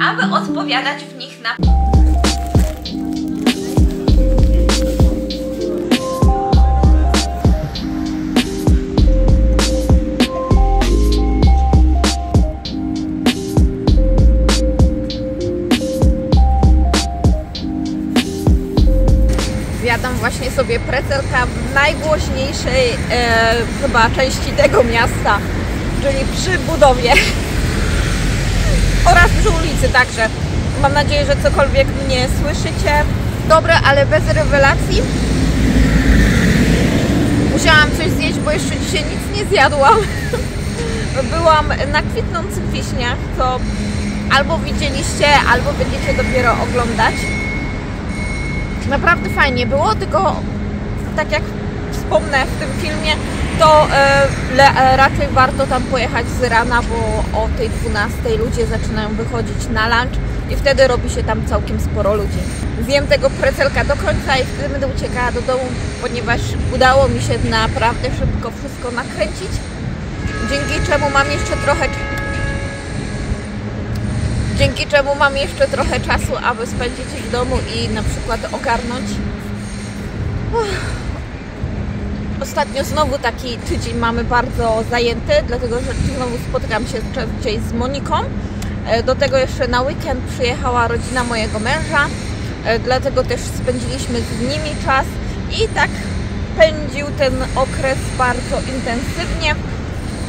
aby odpowiadać w nich na Zjadam właśnie sobie precelka w najgłośniejszej chyba części tego miasta, czyli przy budowie oraz przy ulicy także. Mam nadzieję, że cokolwiek mnie słyszycie. Dobre, ale bez rewelacji. Musiałam coś zjeść, bo jeszcze dzisiaj nic nie zjadłam. Byłam na kwitnących wiśniach, co albo widzieliście, albo będziecie dopiero oglądać. Naprawdę fajnie było, tylko tak jak wspomnę w tym filmie, to raczej warto tam pojechać z rana, bo o tej 12 ludzie zaczynają wychodzić na lunch i wtedy robi się tam całkiem sporo ludzi. Zjem tego precelka do końca i wtedy będę uciekała do domu, ponieważ udało mi się naprawdę szybko wszystko nakręcić, dzięki czemu mam jeszcze trochę czasu, aby spędzić w domu i na przykład ogarnąć. Ostatnio znowu taki tydzień mamy bardzo zajęty, dlatego że znowu spotykam się częściej z Moniką. Do tego jeszcze na weekend przyjechała rodzina mojego męża, dlatego też spędziliśmy z nimi czas i tak pędził ten okres bardzo intensywnie.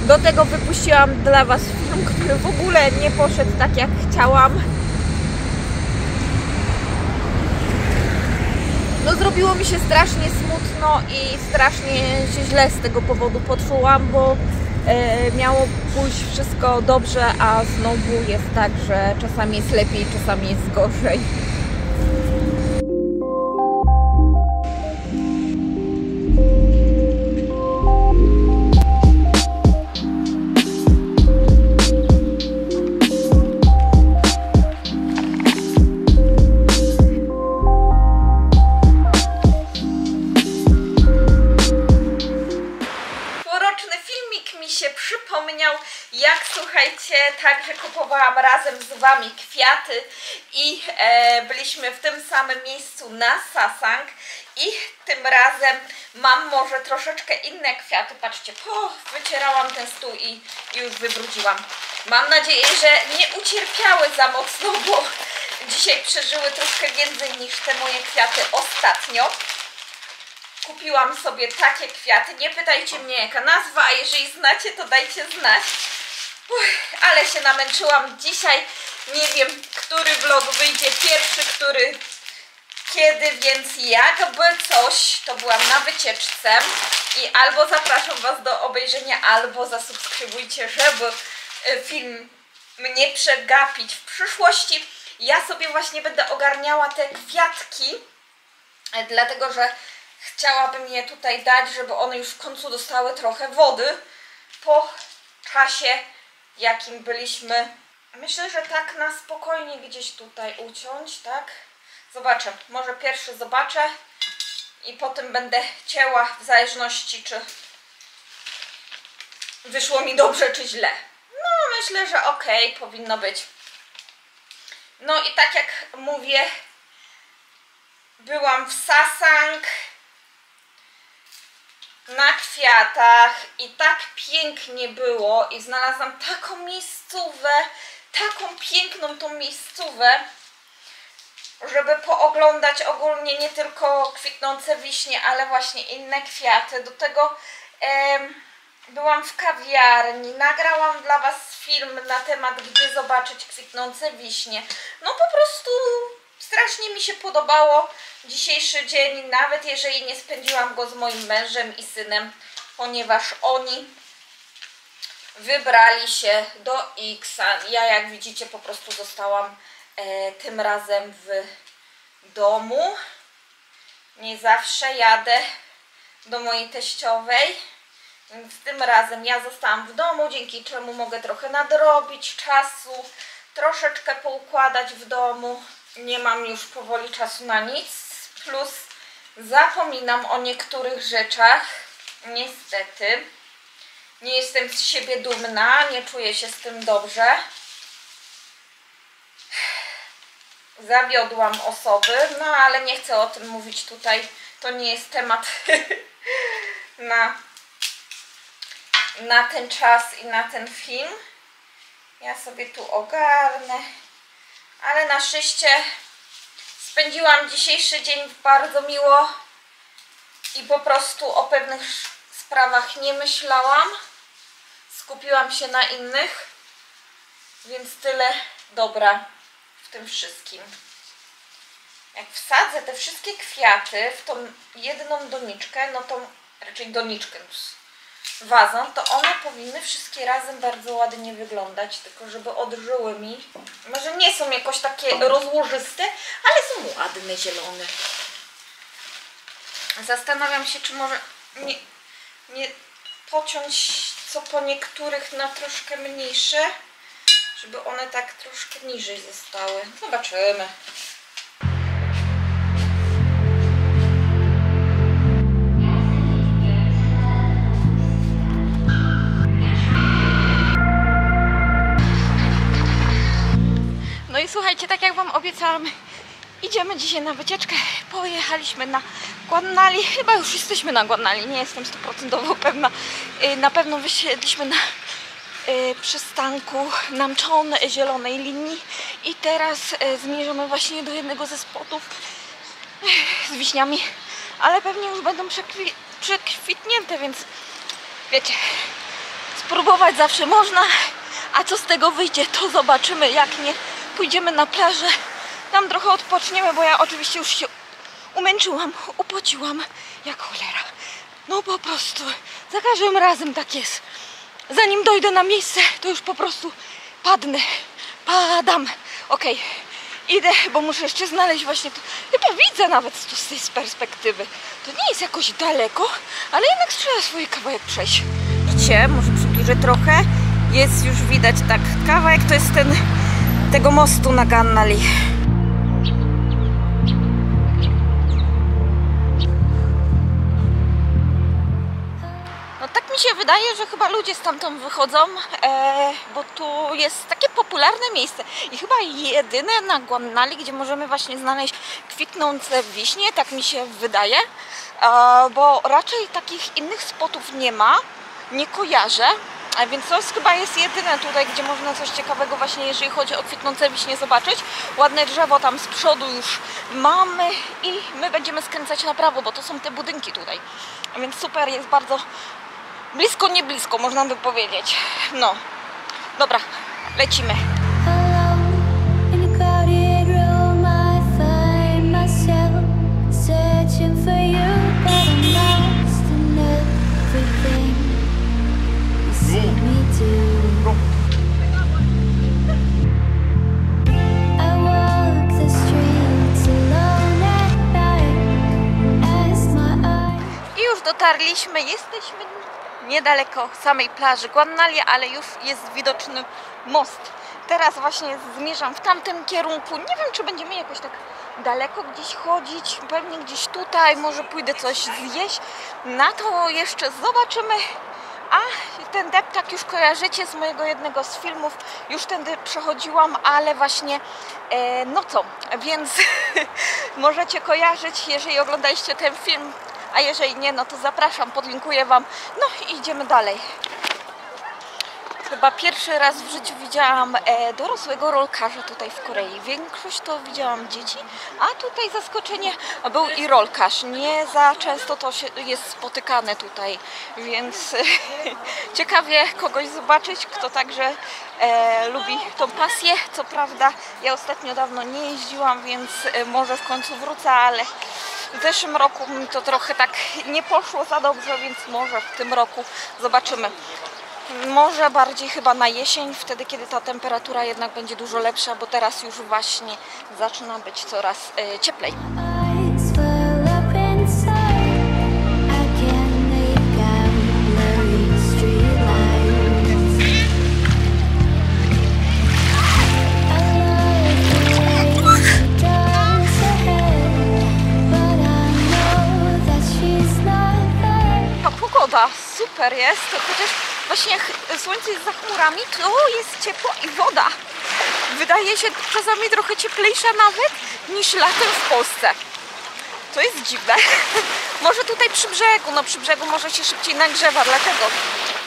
Do tego wypuściłam dla Was film, który w ogóle nie poszedł tak jak chciałam. No zrobiło mi się strasznie smutno i strasznie się źle z tego powodu poczułam, bo miało pójść wszystko dobrze, a znowu jest tak, że czasami jest lepiej, czasami jest gorzej. Jak słuchajcie, także kupowałam razem z Wami kwiaty i byliśmy w tym samym miejscu na Sasang i tym razem mam może troszeczkę inne kwiaty. Patrzcie, wycierałam ten stół i już wybrudziłam. Mam nadzieję, że nie ucierpiały za mocno, bo dzisiaj przeżyły troszkę więcej niż te moje kwiaty ostatnio. Kupiłam sobie takie kwiaty. Nie pytajcie mnie jaka nazwa, a jeżeli znacie, to dajcie znać. Ale się namęczyłam dzisiaj. Nie wiem, który vlog wyjdzie pierwszy, który kiedy, więc jakby coś, to byłam na wycieczce i albo zapraszam Was do obejrzenia, albo zasubskrybujcie, żeby film mnie przegapić w przyszłości. Ja sobie właśnie będę ogarniała te kwiatki, dlatego że chciałabym je tutaj dać, żeby one już w końcu dostały trochę wody po czasie, jakim byliśmy. Myślę, że tak na spokojnie gdzieś tutaj uciąć, tak? Zobaczę, może pierwszy zobaczę i potem będę cięła w zależności, czy wyszło mi dobrze, czy źle. No, myślę, że okej, powinno być. No i tak jak mówię, byłam w Sasang na kwiatach i tak pięknie było i znalazłam taką miejscówę, taką piękną tą miejscówę, żeby pooglądać ogólnie nie tylko kwitnące wiśnie, ale właśnie inne kwiaty. Do tego byłam w kawiarni, nagrałam dla Was film na temat, gdzie zobaczyć kwitnące wiśnie. No po prostu strasznie mi się podobało dzisiejszy dzień, nawet jeżeli nie spędziłam go z moim mężem i synem, ponieważ oni wybrali się do Iksan. Ja, jak widzicie, po prostu zostałam tym razem w domu. Nie zawsze jadę do mojej teściowej, więc tym razem ja zostałam w domu, dzięki czemu mogę trochę nadrobić czasu, troszeczkę poukładać w domu. Nie mam już powoli czasu na nic, plus zapominam o niektórych rzeczach, niestety. Nie jestem z siebie dumna, nie czuję się z tym dobrze. zawiodłam osoby, no ale nie chcę o tym mówić tutaj. To nie jest temat na ten czas i na ten film. Ja sobie tu ogarnę, ale na szczęście spędziłam dzisiejszy dzień bardzo miło i po prostu o pewnych sprawach nie myślałam. Skupiłam się na innych, więc tyle dobra w tym wszystkim. Jak wsadzę te wszystkie kwiaty w tą jedną doniczkę, no to raczej doniczkę, wazon, to one powinny wszystkie razem bardzo ładnie wyglądać, tylko żeby odżyły mi. Może nie są jakoś takie rozłożyste, ale są ładne, zielone. Zastanawiam się, czy może nie pociąć co po niektórych na troszkę mniejsze, żeby one tak troszkę niżej zostały. Zobaczymy. No i słuchajcie, tak jak wam obiecałam, idziemy dzisiaj na wycieczkę. Pojechaliśmy na Guannali. Chyba już jesteśmy na Guannali, nie jestem 100% pewna. Na pewno wysiedliśmy na przystanku Namcheon zielonej linii i teraz zmierzamy właśnie do jednego ze spotów z wiśniami, ale pewnie już będą przekwitnięte, więc wiecie, spróbować zawsze można, a co z tego wyjdzie, to zobaczymy. Jak nie, pójdziemy na plażę, tam trochę odpoczniemy, bo ja oczywiście już się umęczyłam, upociłam jak cholera. No po prostu za każdym razem tak jest. Zanim dojdę na miejsce, to już po prostu padam. Okej, idę, bo muszę jeszcze znaleźć właśnie to. Chyba widzę nawet z tej perspektywy. To nie jest jakoś daleko, ale jednak trzeba swój kawałek przejść. Widzicie, może przybliżę trochę. Jest już widać tak kawałek, to jest tego mostu na Guannali. No tak mi się wydaje, że chyba ludzie stamtąd wychodzą, bo tu jest takie popularne miejsce i chyba jedyne na Guannali, gdzie możemy właśnie znaleźć kwitnące wiśnie, tak mi się wydaje, bo raczej takich innych spotów nie ma, nie kojarzę. A więc to chyba jest jedyne tutaj, gdzie można coś ciekawego właśnie, jeżeli chodzi o kwitnące wiśnie, zobaczyć. Ładne drzewo tam z przodu już mamy i my będziemy skręcać na prawo, bo to są te budynki tutaj. A więc super, jest bardzo blisko, nie blisko, można by powiedzieć. No, dobra, lecimy. Dotarliśmy, jesteśmy niedaleko samej plaży Guannali, ale już jest widoczny most. Teraz właśnie zmierzam w tamtym kierunku. Nie wiem, czy będziemy jakoś tak daleko gdzieś chodzić, pewnie gdzieś tutaj, może pójdę coś zjeść. Na to jeszcze zobaczymy. A ten deptak już kojarzycie z mojego jednego z filmów, już tędy przechodziłam, ale właśnie nocą, więc możecie kojarzyć, jeżeli oglądaliście ten film. A jeżeli nie, no to zapraszam, podlinkuję wam. No i idziemy dalej. Chyba pierwszy raz w życiu widziałam dorosłego rolkarza tutaj w Korei. Większość to widziałam dzieci, a tutaj zaskoczenie, był i rolkarz. Nie za często to jest spotykane tutaj, więc ciekawie kogoś zobaczyć, kto także lubi tą pasję. Co prawda ja ostatnio dawno nie jeździłam, więc może w końcu wrócę, ale w zeszłym roku mi to trochę tak nie poszło za dobrze, więc może w tym roku zobaczymy. Może bardziej chyba na jesień, wtedy kiedy ta temperatura jednak będzie dużo lepsza, bo teraz już właśnie zaczyna być coraz cieplej. Pogoda super jest, chociaż właśnie jak słońce jest za chmurami, to jest ciepło i woda wydaje się czasami trochę cieplejsza nawet niż latem w Polsce. To jest dziwne. Może tutaj przy brzegu, no przy brzegu może się szybciej nagrzewa, dlatego.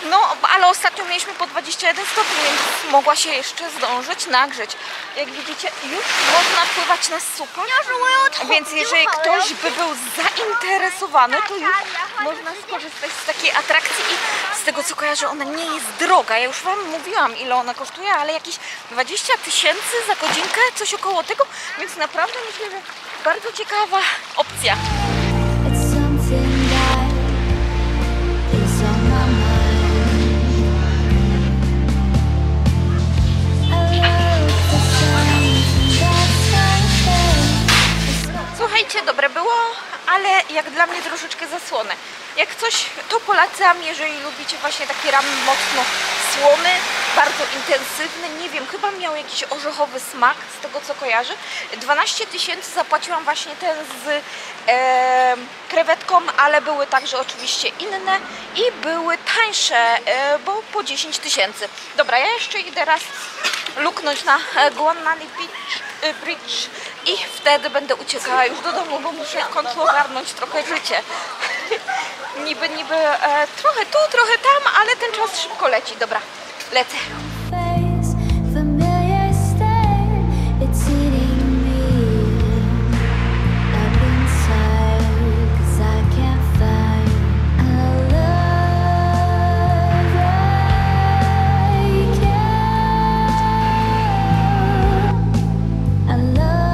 No, ale ostatnio mieliśmy po 21 stopni, więc mogła się jeszcze zdążyć nagrzeć. Jak widzicie, już można pływać na supach, więc jeżeli ktoś by był zainteresowany, to już można skorzystać z takiej atrakcji i z tego co kojarzę, ona nie jest droga. Ja już wam mówiłam, ile ona kosztuje, ale jakieś 20 000 za godzinkę, coś około tego, więc naprawdę myślę, że bardzo ciekawa opcja. It's something that is on my mind. I love the sound that's Słuchajcie, dobre było, ale jak dla mnie troszeczkę za słone. Jak coś, to polecam, jeżeli lubicie właśnie taki ramen mocno słony, bardzo intensywny, nie wiem, chyba miał jakiś orzechowy smak, z tego co kojarzę. 12 000 zapłaciłam właśnie ten z krewetką, ale były także oczywiście inne i były tańsze, bo po 10 000. Dobra, ja jeszcze idę raz luknąć na Guanani Bridge i wtedy będę uciekała już do domu, bo muszę w końcu ogarnąć trochę życie. niby trochę tu, trochę tam, ale ten czas szybko leci. Dobra, lecę. face, familiar stare. It's eating me up inside, 'cause I can't find a love like you. A love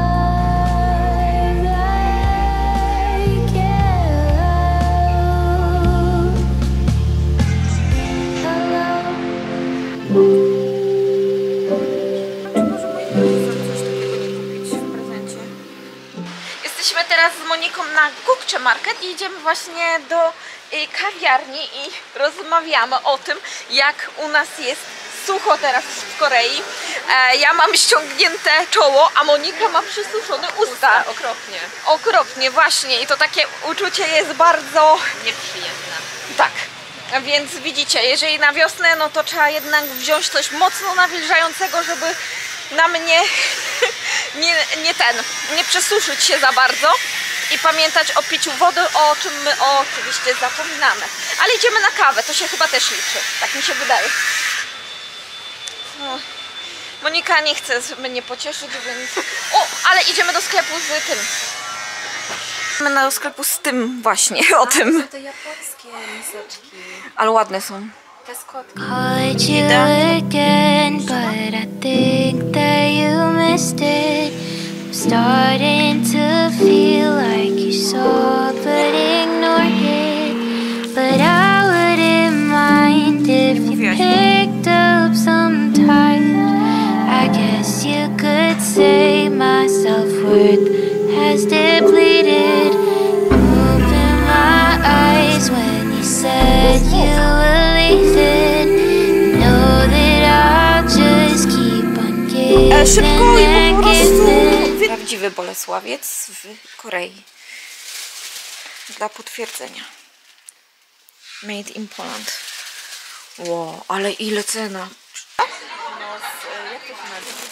like you. Jesteśmy teraz z Moniką na Gukcze Market i idziemy właśnie do kawiarni i rozmawiamy o tym, jak u nas jest sucho teraz w Korei. Ja mam ściągnięte czoło, a Monika ma przysuszone usta. Okropnie. Okropnie, właśnie. I to takie uczucie jest bardzo Nieprzyjemne. tak. Więc widzicie, jeżeli na wiosnę, no to trzeba jednak wziąć coś mocno nawilżającego, żeby nam nie przesuszyć się za bardzo i pamiętać o piciu wody, o czym my oczywiście zapominamy. Ale idziemy na kawę, to się chyba też liczy, tak mi się wydaje. No. Monika nie chce mnie pocieszyć, więc... O, ale idziemy do sklepu z tym. Idziemy do sklepu z tym właśnie, o tym. To japońskie miseczki. Ale ładne są. Te skotki. Called you again, but I think that you missed it. I'm starting to feel like you saw, but ignored it. But I wouldn't mind if you picked up sometimes. I guess you could say my self-worth has depleted. Open my eyes when you said you were leaving. Know that I'll just keep on giving Szybko i and po prostu giving. prawdziwy Bolesławiec w Korei. Dla potwierdzenia. Made in Poland. Wow, ale ile cena. No, jak to się nazywa?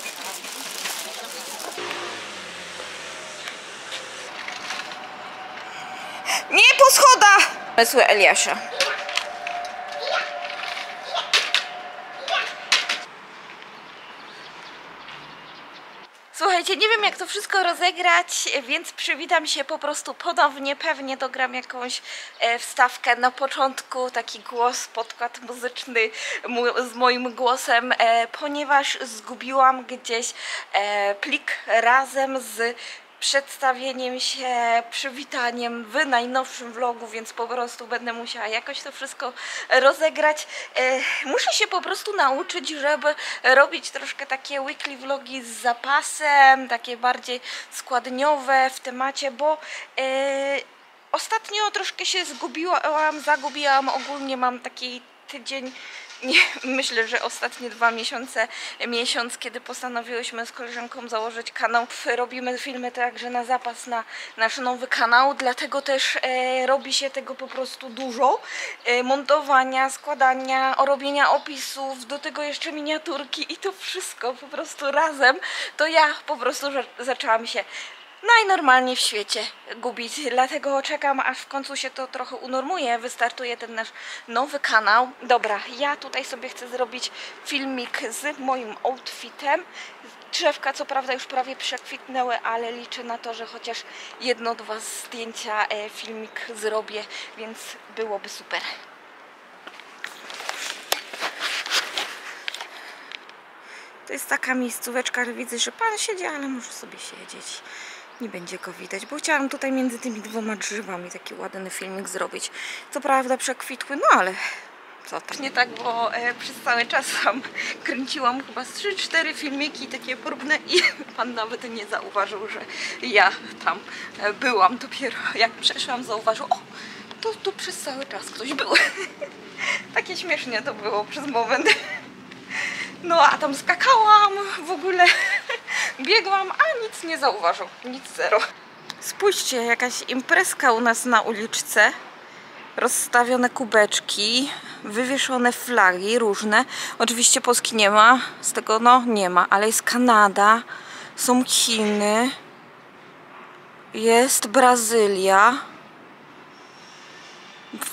Nie po schodach! Pomysły Eliasza. Słuchajcie, nie wiem jak to wszystko rozegrać, więc przywitam się po prostu ponownie. Pewnie dogram jakąś wstawkę na początku, taki głos, podkład muzyczny z moim głosem, ponieważ zgubiłam gdzieś plik razem z przedstawieniem się, przywitaniem w najnowszym vlogu, więc po prostu będę musiała jakoś to wszystko rozegrać. Muszę się po prostu nauczyć, żeby robić troszkę takie weekly vlogi z zapasem, takie bardziej składniowe w temacie, bo ostatnio troszkę się zagubiłam, ogólnie mam taki tydzień myślę, że ostatnie 2 miesiące, kiedy postanowiłyśmy z koleżanką założyć kanał, robimy filmy także na zapas na nasz nowy kanał, dlatego też robi się tego po prostu dużo, montowania, składania, robienia opisów, do tego jeszcze miniaturki i to wszystko po prostu razem, to ja po prostu zaczęłam się najnormalniej w świecie gubić, dlatego czekam, aż w końcu się to trochę unormuje, wystartuje ten nasz nowy kanał. Dobra, ja tutaj sobie chcę zrobić filmik z moim outfitem. Drzewka co prawda już prawie przekwitnęły, ale liczę na to, że chociaż 1-2 zdjęcia, filmik zrobię, więc byłoby super. To jest taka miejscóweczka, że widzę, że pan siedzi, ale może sobie siedzieć. Nie będzie go widać, bo chciałam tutaj między tymi 2 drzewami taki ładny filmik zrobić. Co prawda przekwitły, no ale co tam. Nie tak, bo przez cały czas tam kręciłam chyba 3-4 filmiki takie próbne i pan nawet nie zauważył, że ja tam byłam. Dopiero jak przeszłam, zauważył, o, to tu przez cały czas ktoś był. Takie śmiesznie to było przez moment. No a tam skakałam, w ogóle biegłam, a nic nie zauważył, nic zero. Spójrzcie, jakaś imprezka u nas na uliczce. Rozstawione kubeczki, wywieszone flagi różne. Oczywiście Polski nie ma, z tego no nie ma, ale jest Kanada, są Chiny, jest Brazylia.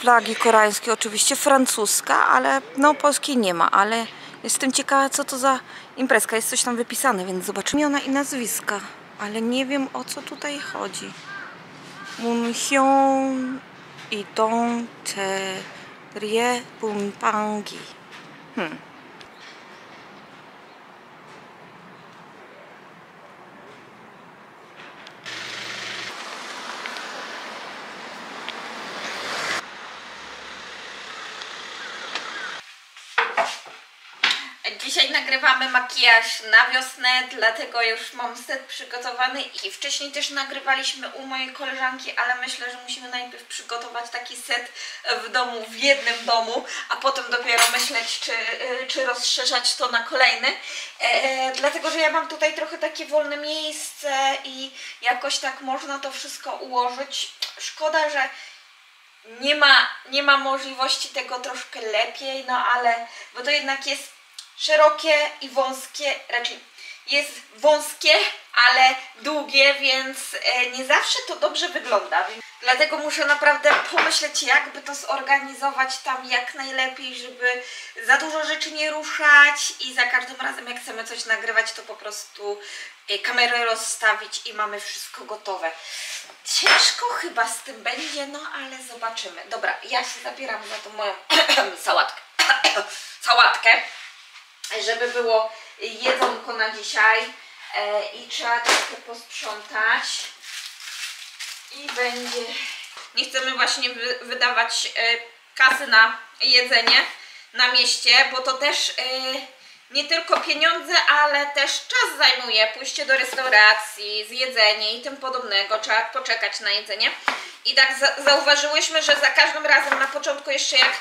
Flagi koreańskie oczywiście, francuska, ale no Polskiej nie ma, ale jestem ciekawa, co to za imprezka. Jest coś tam wypisane, więc zobaczymy imiona i nazwiska. Ale nie wiem, o co tutaj chodzi. Munhyong Idong Che Rie Bunpangi. Dzisiaj nagrywamy makijaż na wiosnę, dlatego już mam set przygotowany i wcześniej też nagrywaliśmy u mojej koleżanki, ale myślę, że musimy najpierw przygotować taki set w domu, w jednym domu, a potem dopiero myśleć, czy rozszerzać to na kolejny. Dlatego, że ja mam tutaj trochę takie wolne miejsce i jakoś tak można to wszystko ułożyć. Szkoda, że nie ma możliwości tego troszkę lepiej, no ale, bo to jednak jest szerokie i wąskie, raczej jest wąskie, ale długie, więc nie zawsze to dobrze wygląda. Dlatego muszę naprawdę pomyśleć, jakby to zorganizować tam jak najlepiej, żeby za dużo rzeczy nie ruszać i za każdym razem jak chcemy coś nagrywać, to po prostu kamerę rozstawić i mamy wszystko gotowe. Ciężko chyba z tym będzie, no ale zobaczymy. Dobra, ja się zabieram za tą moją sałatkę, żeby było jedzonko na dzisiaj i trzeba trochę posprzątać i będzie... Nie chcemy właśnie wydawać kasy na jedzenie na mieście, bo to też nie tylko pieniądze, ale też czas zajmuje. Pójście do restauracji, zjedzenie i tym podobnego. Trzeba poczekać na jedzenie. I tak zauważyłyśmy, że za każdym razem na początku jeszcze jak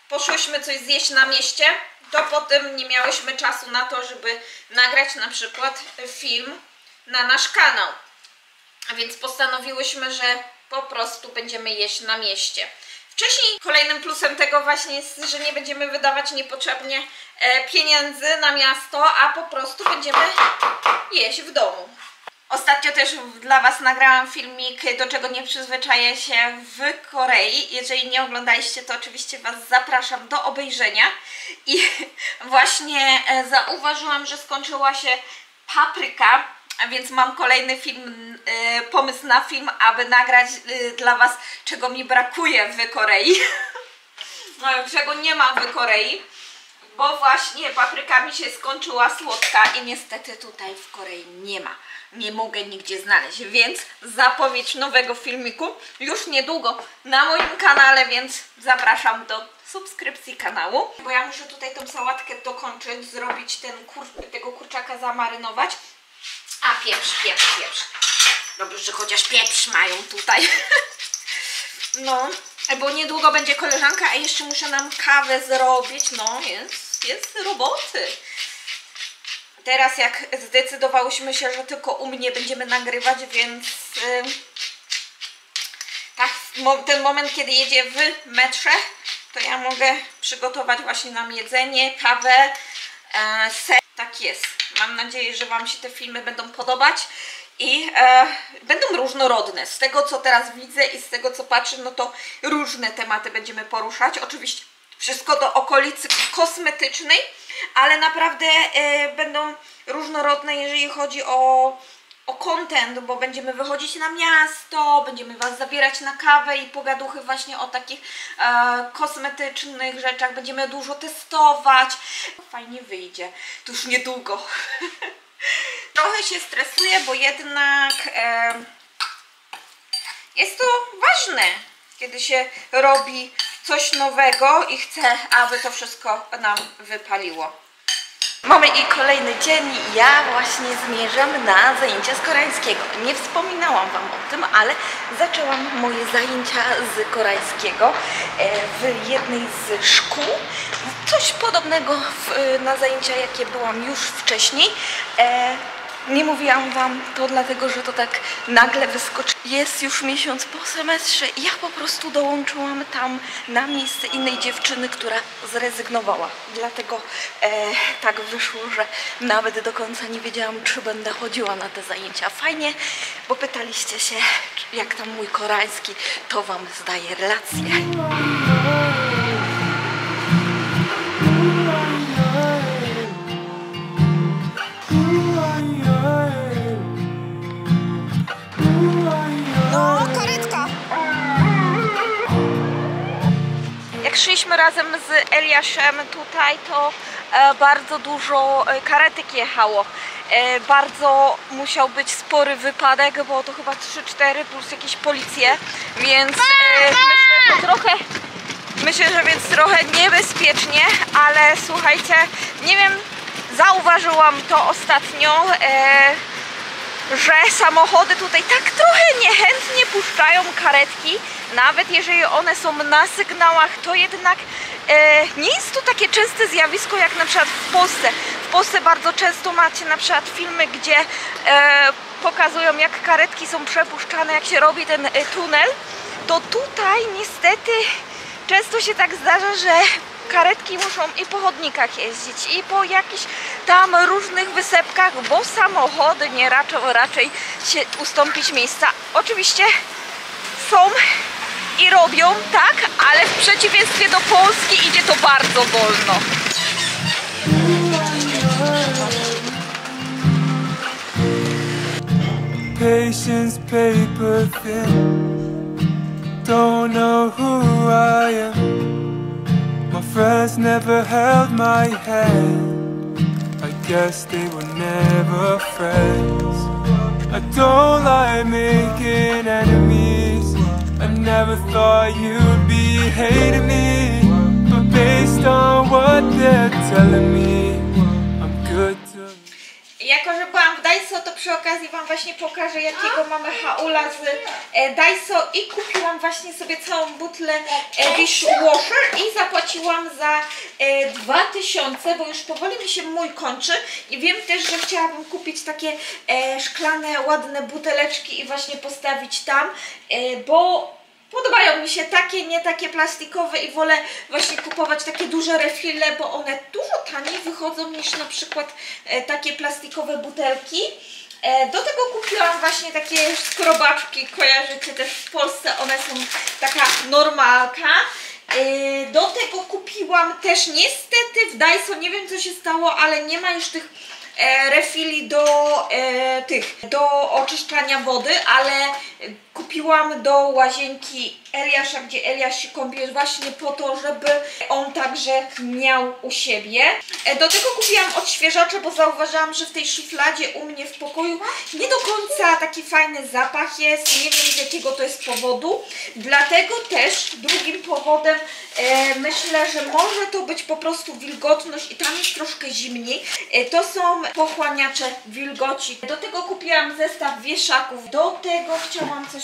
poszłyśmy coś zjeść na mieście, to potem nie miałyśmy czasu na to, żeby nagrać na przykład film na nasz kanał. A więc postanowiłyśmy, że po prostu będziemy jeść na mieście. Wcześniej kolejnym plusem tego właśnie jest, że nie będziemy wydawać niepotrzebnie pieniędzy na miasto, a po prostu będziemy jeść w domu. Ostatnio też dla Was nagrałam filmik, do czego nie przyzwyczaję się w Korei. Jeżeli nie oglądaliście, to oczywiście Was zapraszam do obejrzenia. I właśnie zauważyłam, że skończyła się papryka, a więc mam kolejny film, pomysł na film, aby nagrać dla Was, czego mi brakuje w Korei. Czego nie ma w Korei. Bo właśnie papryka mi się skończyła słodka i niestety tutaj w Korei nie ma. Nie mogę nigdzie znaleźć, więc zapowiedź nowego filmiku już niedługo na moim kanale, więc zapraszam do subskrypcji kanału. Bo ja muszę tutaj tą sałatkę dokończyć, zrobić tego kurczaka zamarynować. A pieprz. Dobrze, że chociaż pieprz mają tutaj. No, bo niedługo będzie koleżanka, a jeszcze muszę nam kawę zrobić. No, jest. jest roboty. Teraz jak zdecydowałyśmy się, że tylko u mnie będziemy nagrywać, więc tak, ten moment, kiedy jedzie w metrze, to ja mogę przygotować właśnie nam jedzenie, kawę, ser. Tak jest. Mam nadzieję, że Wam się te filmy będą podobać i będą różnorodne. Z tego, co teraz widzę i z tego, co patrzę, no to różne tematy będziemy poruszać. Oczywiście wszystko do okolicy kosmetycznej, ale naprawdę będą różnorodne, jeżeli chodzi o content, bo będziemy wychodzić na miasto, będziemy Was zabierać na kawę i pogaduchy właśnie o takich kosmetycznych rzeczach, będziemy dużo testować. Fajnie wyjdzie, to już niedługo. Trochę się stresuję, bo jednak jest to ważne, kiedy się robi coś nowego i chcę, aby to wszystko nam wypaliło. Mamy i kolejny dzień i ja właśnie zmierzam na zajęcia z koreańskiego. Nie wspominałam Wam o tym, ale zaczęłam moje zajęcia z koreańskiego w jednej z szkół. Coś podobnego na zajęcia, jakie byłam już wcześniej. Nie mówiłam Wam to dlatego, że to tak nagle wyskoczy. Jest już miesiąc po semestrze i ja po prostu dołączyłam tam na miejsce innej dziewczyny, która zrezygnowała. Dlatego tak wyszło, że nawet do końca nie wiedziałam, czy będę chodziła na te zajęcia. Fajnie, bo pytaliście się, jak tam mój koreański, to Wam zdaję relację. Jak szliśmy razem z Eliaszem tutaj, to bardzo dużo karetek jechało. Bardzo musiał być spory wypadek, bo to chyba 3-4 plus jakieś policje, więc myślę, że więc trochę niebezpiecznie, ale słuchajcie, nie wiem, zauważyłam to ostatnio, że samochody tutaj tak trochę niechętnie puszczają karetki, nawet jeżeli one są na sygnałach, to jednak nie jest to takie częste zjawisko jak na przykład w Polsce. W Polsce bardzo często macie na przykład filmy, gdzie pokazują, jak karetki są przepuszczane, jak się robi ten tunel. To tutaj niestety często się tak zdarza, że karetki muszą i po chodnikach jeździć, i po jakichś tam różnych wysepkach, bo samochody nie raczą raczej się ustąpić miejsca. Oczywiście są i robią tak, ale w przeciwieństwie do Polski idzie to bardzo wolno. Patience, paper thin. Don't know who I am. My friends never held my hand. I guess they were never friends. I don't like making enemies. I never thought you'd be hating me, but based on what they're telling me, I'm good to... Jako, że byłam w Daiso, to przy okazji Wam właśnie pokażę, jakiego mamy haula z Daiso i kupiłam właśnie sobie całą butlę dishwasher i zapłaciłam za 2000, bo już powoli mi się mój kończy i wiem też, że chciałabym kupić takie szklane, ładne buteleczki i właśnie postawić tam, bo podobają mi się takie, nie takie plastikowe i wolę właśnie kupować takie duże refile, bo one dużo taniej wychodzą niż na przykład takie plastikowe butelki. Do tego kupiłam właśnie takie skrobaczki, kojarzycie też w Polsce, one są taka normalka. Do tego kupiłam też niestety w Daiso, nie wiem co się stało, ale nie ma już tych refili do oczyszczania wody, ale kupiłam do łazienki Eliasza, gdzie Eliasz się kąpie właśnie po to, żeby on także miał u siebie. Do tego kupiłam odświeżacze, bo zauważyłam, że w tej szufladzie u mnie w pokoju nie do końca taki fajny zapach jest. Nie wiem, z jakiego to jest powodu. Dlatego też drugim powodem myślę, że może to być po prostu wilgotność i tam jest troszkę zimniej. To są pochłaniacze wilgoci. Do tego kupiłam zestaw wieszaków. Do tego chciałam coś...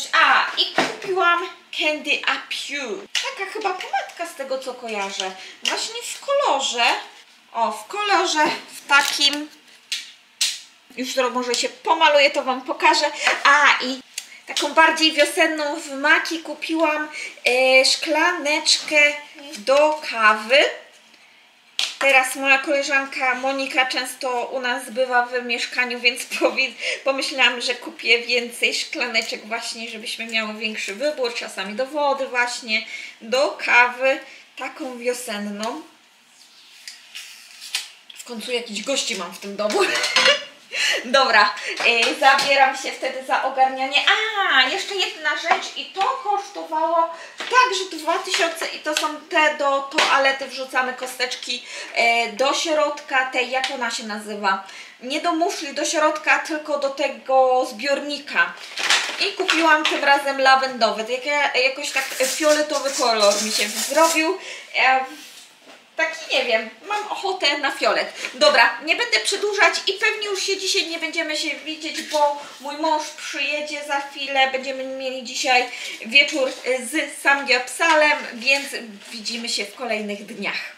i kupiłam Candy Up You. Taka chyba pomadka z tego co kojarzę. Właśnie w kolorze O, w kolorze, w takim. Już może się pomaluję, to Wam pokażę. A, i taką bardziej wiosenną w Maki kupiłam szklaneczkę do kawy. Teraz moja koleżanka Monika często u nas bywa w mieszkaniu, więc pomyślałam, że kupię więcej szklaneczek właśnie, żebyśmy miały większy wybór, czasami do wody właśnie, do kawy, taką wiosenną. W końcu jakichś gości mam w tym domu. Dobra, zabieram się wtedy za ogarnianie. A, jeszcze jedna rzecz i to kosztowało także 2000 i to są te do toalety, wrzucamy kosteczki do środka, tej, jak ona się nazywa? Nie do muszli do środka, tylko do tego zbiornika. I kupiłam tym razem lawendowy, jakoś tak fioletowy kolor mi się zrobił. Taki, nie wiem, mam ochotę na fiolet. Dobra, nie będę przedłużać i pewnie już się dzisiaj nie będziemy się widzieć, bo mój mąż przyjedzie za chwilę. Będziemy mieli dzisiaj wieczór z samgyeopsalem, więc widzimy się w kolejnych dniach.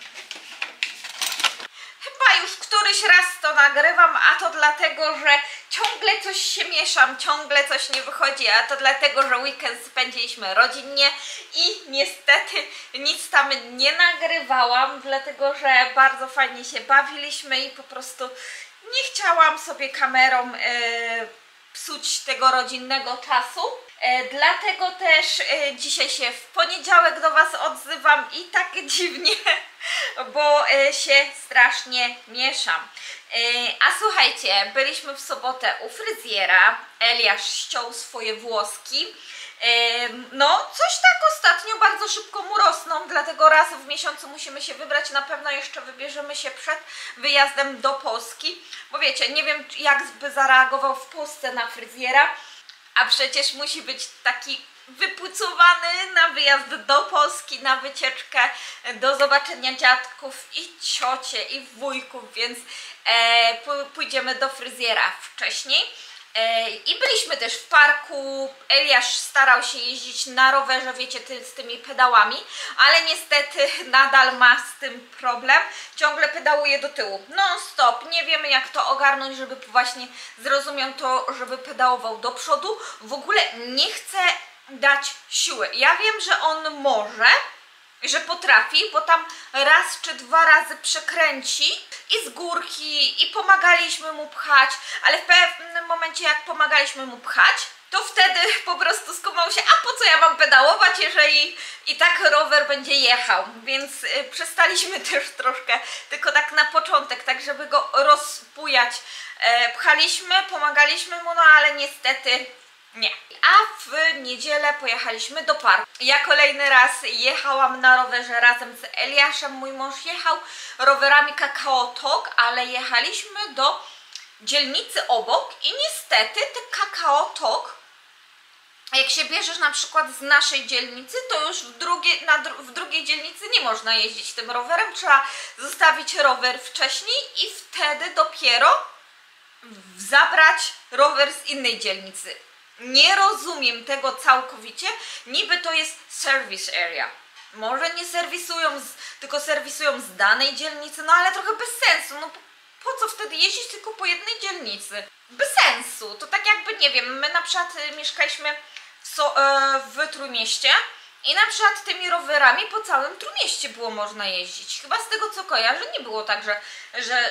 Chyba już któryś raz to nagrywam, a to dlatego, że ciągle coś się mieszam, ciągle coś nie wychodzi, a to dlatego, że weekend spędziliśmy rodzinnie i niestety nic tam nie nagrywałam, dlatego, że bardzo fajnie się bawiliśmy i po prostu nie chciałam sobie kamerą psuć tego rodzinnego czasu. Dlatego też dzisiaj się w poniedziałek do Was odzywam i tak dziwnie, bo się strasznie mieszam. A słuchajcie, byliśmy w sobotę u fryzjera, Eliasz ściął swoje włoski. No, coś tak ostatnio bardzo szybko mu rosną, dlatego raz w miesiącu musimy się wybrać. Na pewno jeszcze wybierzemy się przed wyjazdem do Polski, bo wiecie, nie wiem jak by zareagował w Polsce na fryzjera, a przecież musi być taki wypucowany na wyjazd do Polski, na wycieczkę, do zobaczenia dziadków i ciocie i wujków, więc pójdziemy do fryzjera wcześniej. I byliśmy też w parku. Eliasz starał się jeździć na rowerze, wiecie, z tymi pedałami, ale niestety nadal ma z tym problem. Ciągle pedałuje do tyłu, non stop. Nie wiemy jak to ogarnąć, żeby właśnie zrozumiał to, żeby pedałował do przodu. W ogóle nie chce dać siły. Ja wiem, że on może, że potrafi, bo tam raz czy dwa razy przekręci i z górki i pomagaliśmy mu pchać, ale w pewnym momencie jak pomagaliśmy mu pchać, to wtedy po prostu skumał się, a po co ja mam pedałować, jeżeli i tak rower będzie jechał, więc przestaliśmy też troszkę, tylko tak na początek, tak żeby go rozbujać, pchaliśmy, pomagaliśmy mu, no ale niestety nie. A w niedzielę pojechaliśmy do parku. Ja kolejny raz jechałam na rowerze razem z Eliaszem. Mój mąż jechał rowerami Kakao Talk, ale jechaliśmy do dzielnicy obok i niestety te Kakao Talk, jak się bierzesz na przykład z naszej dzielnicy, to już w drugiej dzielnicy nie można jeździć tym rowerem. Trzeba zostawić rower wcześniej i wtedy dopiero zabrać rower z innej dzielnicy. Nie rozumiem tego całkowicie. Niby to jest service area. Może nie serwisują, tylko serwisują z danej dzielnicy, no ale trochę bez sensu. No po co wtedy jeździć tylko po jednej dzielnicy? Bez sensu. To tak jakby, nie wiem, my na przykład mieszkaliśmy w Trójmieście i na przykład tymi rowerami po całym Trójmieście było można jeździć. Chyba z tego co kojarzę, nie było tak,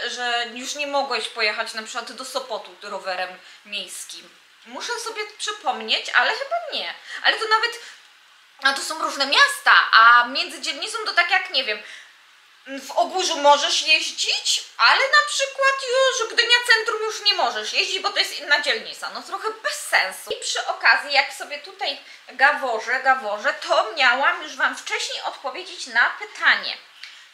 że już nie mogłeś pojechać na przykład do Sopotu rowerem miejskim. Muszę sobie przypomnieć, ale chyba nie. Ale to nawet, a to są różne miasta, a między dzielnicą to tak jak, nie wiem, w Ogórzu możesz jeździć, ale na przykład już Gdynia Centrum już nie możesz jeździć, bo to jest inna dzielnica. No trochę bez sensu. I przy okazji, jak sobie tutaj gaworzę, to miałam już Wam wcześniej odpowiedzieć na pytanie.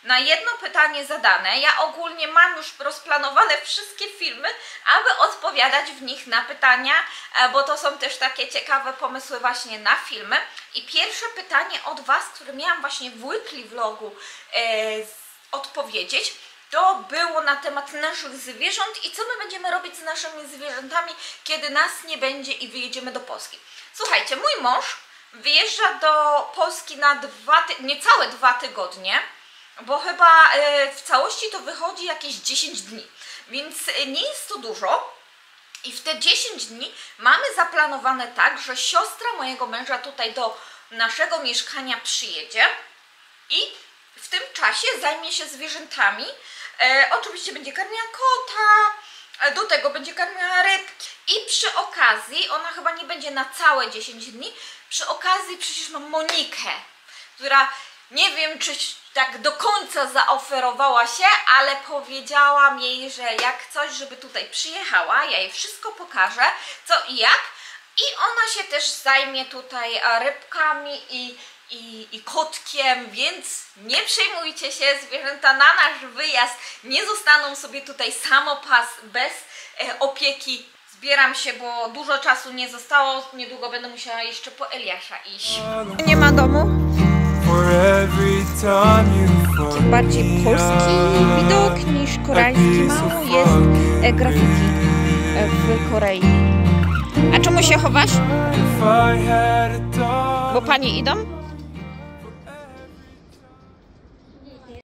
Na jedno pytanie zadane. Ja ogólnie mam już rozplanowane wszystkie filmy, aby odpowiadać w nich na pytania, bo to są też takie ciekawe pomysły właśnie na filmy. I pierwsze pytanie od Was, które miałam właśnie w weekly vlogu odpowiedzieć, to było na temat naszych zwierząt i co my będziemy robić z naszymi zwierzętami, kiedy nas nie będzie i wyjedziemy do Polski. Słuchajcie, mój mąż wyjeżdża do Polski na niecałe 2 tygodnie. bo chyba w całości to wychodzi jakieś 10 dni, więc nie jest to dużo. I w te 10 dni mamy zaplanowane tak, że siostra mojego męża tutaj do naszego mieszkania przyjedzie i w tym czasie zajmie się zwierzętami. Oczywiście będzie karmiła kota, do tego będzie karmiła rybki i przy okazji, ona chyba nie będzie na całe 10 dni, przy okazji przecież mam Monikę, która nie wiem, czy tak do końca zaoferowała się, ale powiedziałam jej, że jak coś, żeby tutaj przyjechała, ja jej wszystko pokażę, co i jak, i ona się też zajmie tutaj rybkami i kotkiem, więc nie przejmujcie się, zwierzęta na nasz wyjazd nie zostaną sobie tutaj samopas bez opieki. Zbieram się, bo dużo czasu nie zostało, niedługo będę musiała jeszcze po Eliasza iść. Nie ma domu. For every time you fuck Bardziej me polski up, widok niż koreański. Mało jest grafiki w Korei. A czemu się chowasz? if I had a dog. Bo panie idą?